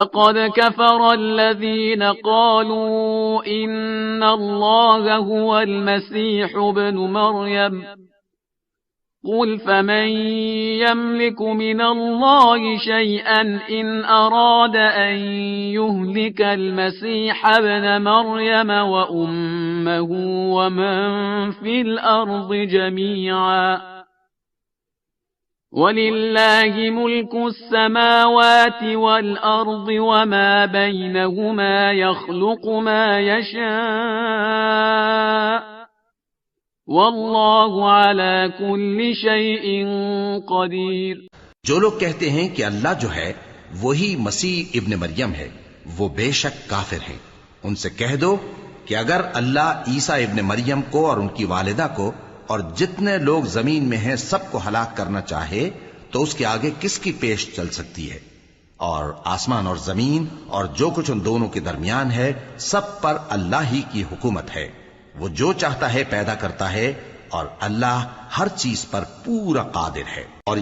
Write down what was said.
लक़द कफ़रल्लज़ीन क़ालू इन्नल्लाह हुवल मसीह इब्नु मर्यम क़ुल फ़मन यमलिकु मिनल्लाहि शैअन इन Arad अन युहलिकल मसीह इब्न मर्यम व उम्महु व मन फ़िल अर्ज़ि जमीअन वलिल्लाहि मुल्कुस समावाति वल अर्ज़ि वमा बैनहुमा यख़्लुक़ु मा यशा वल्लाहु अला कुल्लि शैइन क़दीर। जो लोग कहते हैं कि अल्लाह जो है वही मसीह इब्न मरियम है, वो बेशक काफिर हैं। उनसे कह दो कि अगर अल्लाह ईसा इब्न मरियम को और उनकी वालिदा को और जितने लोग जमीन में हैं सबको हलाक करना चाहे तो उसके आगे किसकी पेश चल सकती है। और आसमान और जमीन और जो कुछ उन दोनों के दरमियान है सब पर अल्लाह ही की हुकूमत है। वो जो चाहता है पैदा करता है और अल्लाह हर चीज पर पूरा कादिर है। और